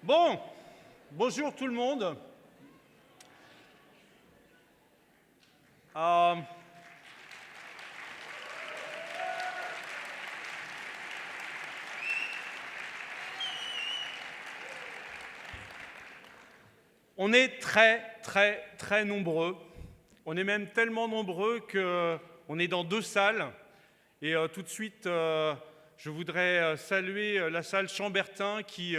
Bon, bonjour tout le monde. On est très nombreux. On est même tellement nombreux qu'on est dans 2 salles. Et tout de suite, je voudrais saluer la salle Chambertin qui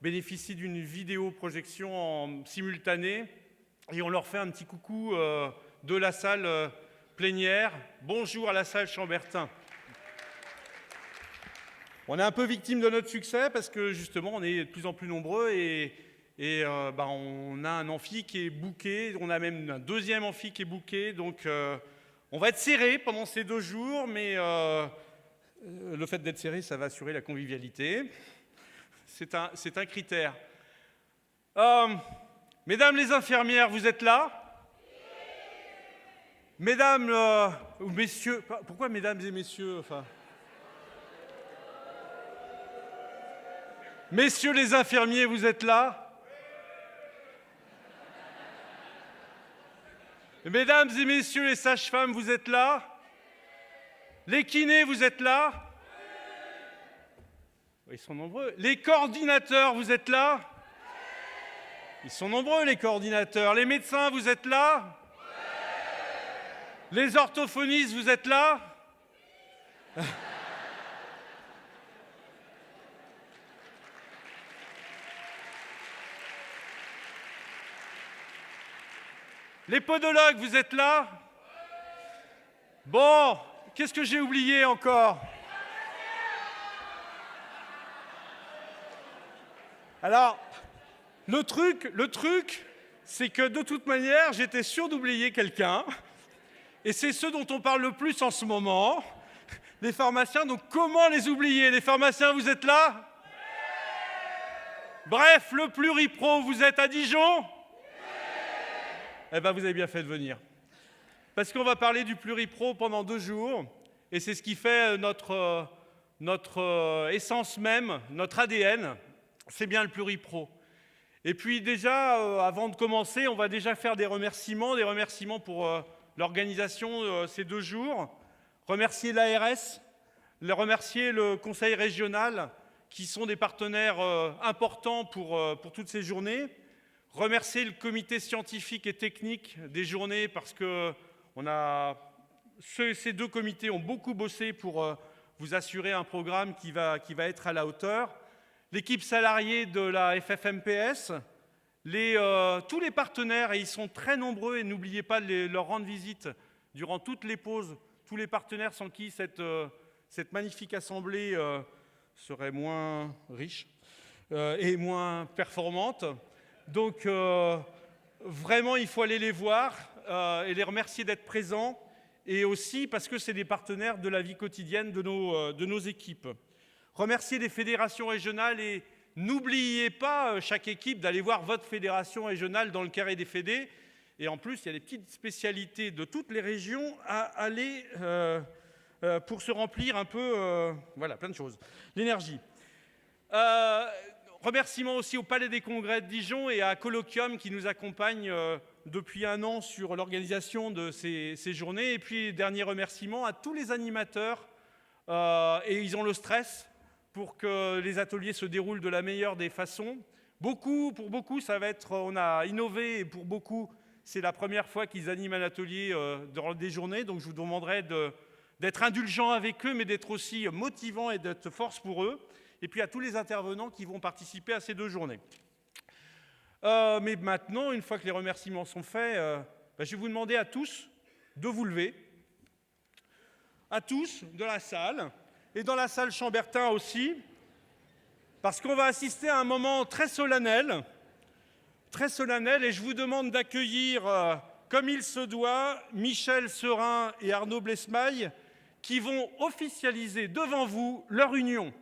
bénéficie d'une vidéoprojection en simultané. Et on leur fait un petit coucou de la salle plénière. Bonjour à la salle Chambertin. On est un peu victime de notre succès parce que justement, on est de plus en plus nombreux et on a un amphi qui est booké. On a même un deuxième amphi qui est booké. Donc, on va être serré pendant ces 2 jours, mais le fait d'être serré, ça va assurer la convivialité. C'est un critère. Mesdames les infirmières, vous êtes là ? Mesdames ou messieurs, pourquoi mesdames et messieurs Messieurs les infirmiers, vous êtes là ? Mesdames et messieurs les sages-femmes, vous êtes là ? Les kinés, vous êtes là ? Ils sont nombreux. Les coordinateurs, vous êtes là ? Ils sont nombreux, les coordinateurs. Les médecins, vous êtes là ? Les orthophonistes, vous êtes là ? Les podologues, vous êtes là ? Bon, qu'est-ce que j'ai oublié encore ? Alors, le truc, c'est que de toute manière, j'étais sûr d'oublier quelqu'un. Et c'est ceux dont on parle le plus en ce moment, les pharmaciens. Donc comment les oublier ? Les pharmaciens, vous êtes là ? Bref, le pluripro, vous êtes à Dijon ? Eh bien, vous avez bien fait de venir. Parce qu'on va parler du pluripro pendant 2 jours. Et c'est ce qui fait notre essence même, notre ADN. C'est bien le pluripro. Et puis déjà, avant de commencer, on va déjà faire des remerciements pour l'organisation ces 2 jours. Remercier l'ARS, remercier le Conseil régional, qui sont des partenaires importants pour toutes ces journées. Remercier le comité scientifique et technique des journées parce que ces 2 comités ont beaucoup bossé pour vous assurer un programme qui va être à la hauteur. L'équipe salariée de la FFMPS, tous les partenaires, et ils sont très nombreux, et n'oubliez pas de leur rendre visite durant toutes les pauses, tous les partenaires sans qui cette magnifique assemblée serait moins riche et moins performante. Donc, vraiment, il faut aller les voir et les remercier d'être présents, et aussi parce que c'est des partenaires de la vie quotidienne de nos équipes. Remercier les fédérations régionales et n'oubliez pas, chaque équipe, d'aller voir votre fédération régionale dans le carré des fédés. Et en plus, il y a des petites spécialités de toutes les régions à aller pour se remplir un peu, plein de choses. L'énergie. Remerciements aussi au Palais des Congrès de Dijon et à Colloquium qui nous accompagne depuis 1 an sur l'organisation de ces journées. Et puis, dernier remerciement à tous les animateurs. Et ils ont le stress pour que les ateliers se déroulent de la meilleure des façons. Pour beaucoup, ça va être, on a innové, et pour beaucoup, c'est la première fois qu'ils animent un atelier dans des journées. Donc je vous demanderai d'être indulgent avec eux, mais d'être aussi motivant et d'être force pour eux. Et puis à tous les intervenants qui vont participer à ces 2 journées. Mais maintenant, une fois que les remerciements sont faits, je vais vous demander à tous de vous lever. À tous de la salle, et dans la salle Chambertin aussi, parce qu'on va assister à un moment très solennel, et je vous demande d'accueillir, comme il se doit, Michel Serin et Arnaud Blesmaille, qui vont officialiser devant vous leur union.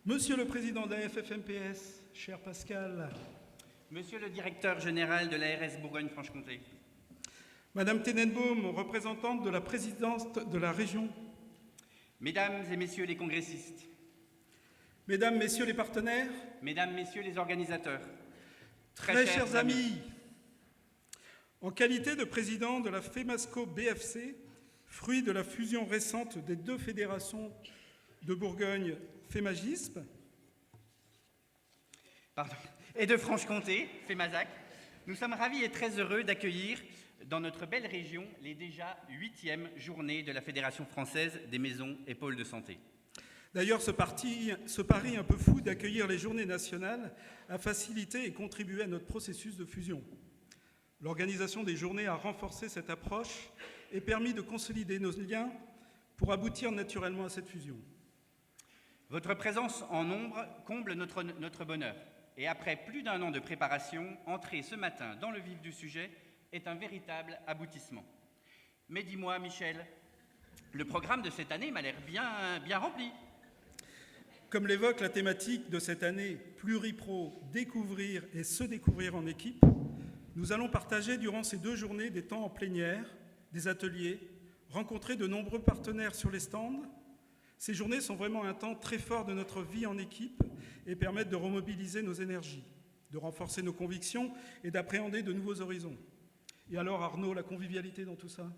Monsieur le Président de la FFMPS, cher Pascal. Monsieur le Directeur Général de l'ARS Bourgogne-Franche-Comté. Madame Tenenbaum, représentante de la présidence de la région. Mesdames et Messieurs les congressistes. Mesdames, Messieurs les partenaires. Mesdames, Messieurs les organisateurs. Très chers amis, en qualité de président de la FEMASCO BFC, fruit de la fusion récente des deux fédérations de Bourgogne, FEMAGISP, et de Franche-Comté, FEMASAC, nous sommes ravis et très heureux d'accueillir dans notre belle région les déjà 8e journées de la Fédération française des maisons et pôles de santé. D'ailleurs, ce pari un peu fou d'accueillir les journées nationales a facilité et contribué à notre processus de fusion. L'organisation des journées a renforcé cette approche et permis de consolider nos liens pour aboutir naturellement à cette fusion. Votre présence en nombre comble notre bonheur. Et après plus d'1 an de préparation, entrer ce matin dans le vif du sujet est un véritable aboutissement. Mais dis-moi, Michel, le programme de cette année m'a l'air bien rempli. Comme l'évoque la thématique de cette année, Pluripro, découvrir et se découvrir en équipe, nous allons partager durant ces 2 journées des temps en plénière, des ateliers, rencontrer de nombreux partenaires sur les stands. Ces journées sont vraiment un temps très fort de notre vie en équipe et permettent de remobiliser nos énergies, de renforcer nos convictions et d'appréhender de nouveaux horizons. Et alors Arnaud, la convivialité dans tout ça ?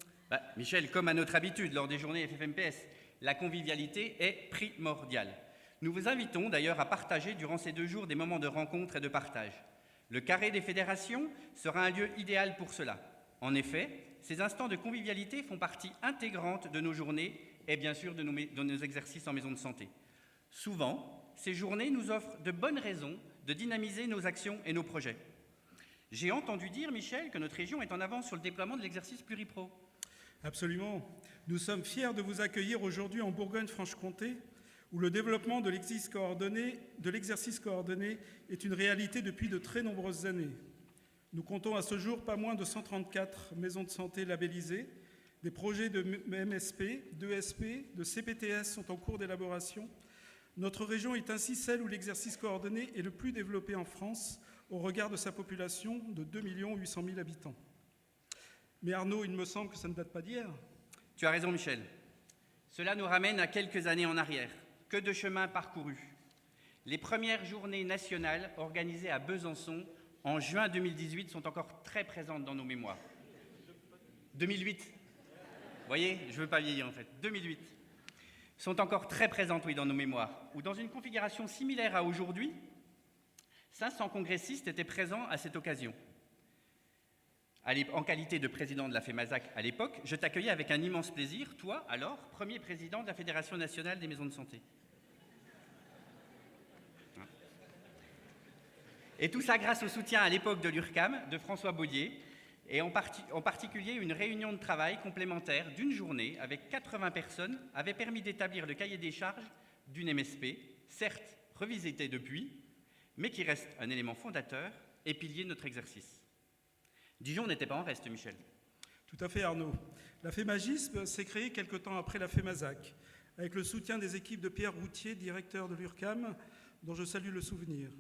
Michel, comme à notre habitude lors des journées FFMPS, la convivialité est primordiale. Nous vous invitons d'ailleurs à partager durant ces 2 jours des moments de rencontre et de partage. Le carré des fédérations sera un lieu idéal pour cela. En effet, ces instants de convivialité font partie intégrante de nos journées et bien sûr de nos exercices en maison de santé. Souvent, ces journées nous offrent de bonnes raisons de dynamiser nos actions et nos projets. J'ai entendu dire, Michel, que notre région est en avance sur le déploiement de l'exercice Pluripro. Absolument. Nous sommes fiers de vous accueillir aujourd'hui en Bourgogne-Franche-Comté, où le développement de l'exercice coordonné est une réalité depuis de très nombreuses années. Nous comptons à ce jour pas moins de 134 maisons de santé labellisées. Des projets de MSP, d'ESP, de CPTS sont en cours d'élaboration. Notre région est ainsi celle où l'exercice coordonné est le plus développé en France au regard de sa population de 2 800 000 habitants. Mais Arnaud, il me semble que ça ne date pas d'hier. Tu as raison, Michel. Cela nous ramène à quelques années en arrière. Que de chemin parcouru. Les premières journées nationales organisées à Besançon en juin 2018 sont encore très présentes dans nos mémoires. 2008. Vous voyez, je ne veux pas vieillir en fait. 2008. Sont encore très présentes, oui, dans nos mémoires. Où dans une configuration similaire à aujourd'hui, 500 congressistes étaient présents à cette occasion. En qualité de président de la FEMASAC à l'époque, je t'accueillais avec un immense plaisir, toi, alors, premier président de la Fédération nationale des maisons de santé. Et tout ça grâce au soutien à l'époque de l'URCAM, de François Baudier, et en particulier une réunion de travail complémentaire d'une journée avec 80 personnes avait permis d'établir le cahier des charges d'une MSP, certes revisité depuis, mais qui reste un élément fondateur et pilier de notre exercice. Dijon n'était pas en reste, Michel. Tout à fait, Arnaud. La FEMAGISP s'est créée quelque temps après la FEMASAC, avec le soutien des équipes de Pierre Routier, directeur de l'URCAM, dont je salue le souvenir.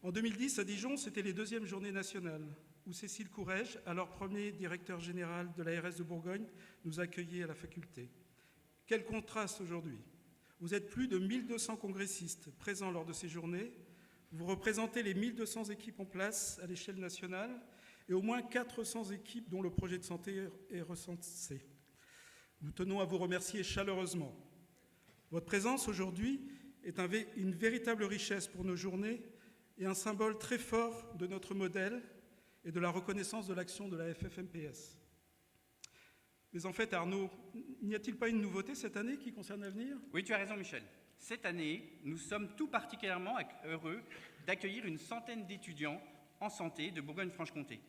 En 2010, à Dijon, c'était les 2e journées nationales, où Cécile Courrèges, alors premier directeur général de l'ARS de Bourgogne, nous accueillait à la faculté. Quel contraste aujourd'hui! Vous êtes plus de 1200 congressistes présents lors de ces journées, vous représentez les 1200 équipes en place à l'échelle nationale et au moins 400 équipes dont le projet de santé est recensé. Nous tenons à vous remercier chaleureusement. Votre présence aujourd'hui est une véritable richesse pour nos journées et un symbole très fort de notre modèle et de la reconnaissance de l'action de la FFMPS. Mais en fait, Arnaud, n'y a-t-il pas une nouveauté cette année qui concerne l'avenir ? Oui, tu as raison, Michel. Cette année, nous sommes tout particulièrement heureux d'accueillir une centaine d'étudiants en santé de Bourgogne-Franche-Comté.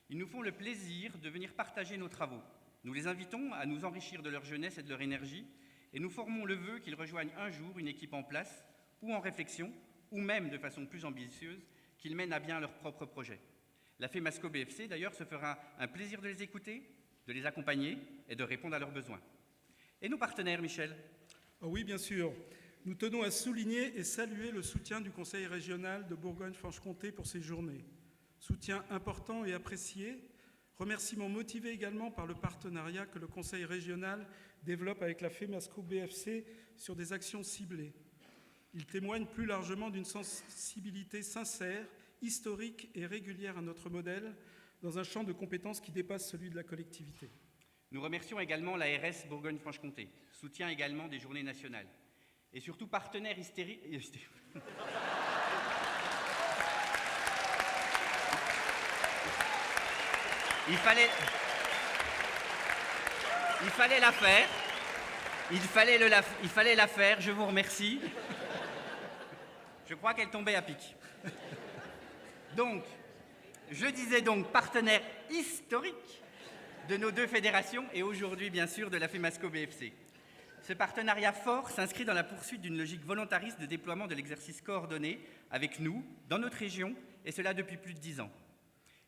Ils nous font le plaisir de venir partager nos travaux. Nous les invitons à nous enrichir de leur jeunesse et de leur énergie et nous formons le vœu qu'ils rejoignent un jour une équipe en place ou en réflexion, ou même de façon plus ambitieuse, qu'ils mènent à bien leurs propres projets. La FEMASCO BFC, d'ailleurs, se fera un plaisir de les écouter, de les accompagner et de répondre à leurs besoins. Et nos partenaires, Michel ? Oui, bien sûr. Nous tenons à souligner et saluer le soutien du Conseil régional de Bourgogne-Franche-Comté pour ces journées. Soutien important et apprécié. Remerciements motivés également par le partenariat que le Conseil régional développe avec la FEMASCO BFC sur des actions ciblées. Il témoigne plus largement d'une sensibilité sincère, historique et régulière à notre modèle, dans un champ de compétences qui dépasse celui de la collectivité. Nous remercions également l'ARS Bourgogne-Franche-Comté, soutien également des Journées nationales, et surtout partenaire hystérique. Il fallait la faire. Il fallait la faire, je vous remercie. Je crois qu'elle tombait à pic. Donc, je disais donc partenaire historique de nos deux fédérations et aujourd'hui, bien sûr, de la FEMASCO BFC. Ce partenariat fort s'inscrit dans la poursuite d'une logique volontariste de déploiement de l'exercice coordonné avec nous, dans notre région, et cela depuis plus de 10 ans.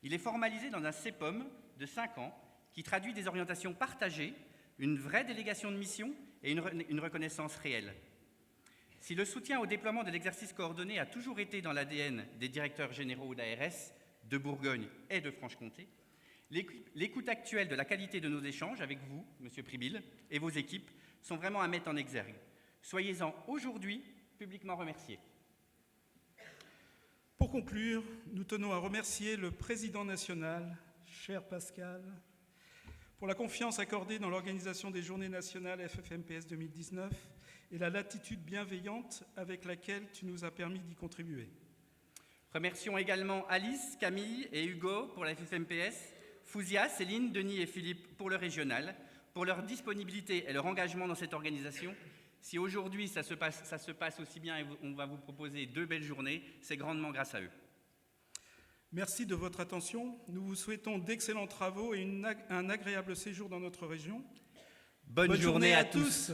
Il est formalisé dans un CEPOM de 5 ans qui traduit des orientations partagées, une vraie délégation de mission et une reconnaissance réelle. Si le soutien au déploiement de l'exercice coordonné a toujours été dans l'ADN des directeurs généraux d'ARS, de Bourgogne et de Franche-Comté, l'écoute actuelle de la qualité de nos échanges avec vous, Monsieur Pribil, et vos équipes sont vraiment à mettre en exergue. Soyez-en aujourd'hui publiquement remerciés. Pour conclure, nous tenons à remercier le président national, cher Pascal, pour la confiance accordée dans l'organisation des Journées nationales FFMPS 2019 et la latitude bienveillante avec laquelle tu nous as permis d'y contribuer. Remercions également Alice, Camille et Hugo pour la FFMPS, Fouzia, Céline, Denis et Philippe pour le régional, pour leur disponibilité et leur engagement dans cette organisation. Si aujourd'hui ça se passe aussi bien et on va vous proposer 2 belles journées, c'est grandement grâce à eux. Merci de votre attention. Nous vous souhaitons d'excellents travaux et un agréable séjour dans notre région. Bonne journée à tous.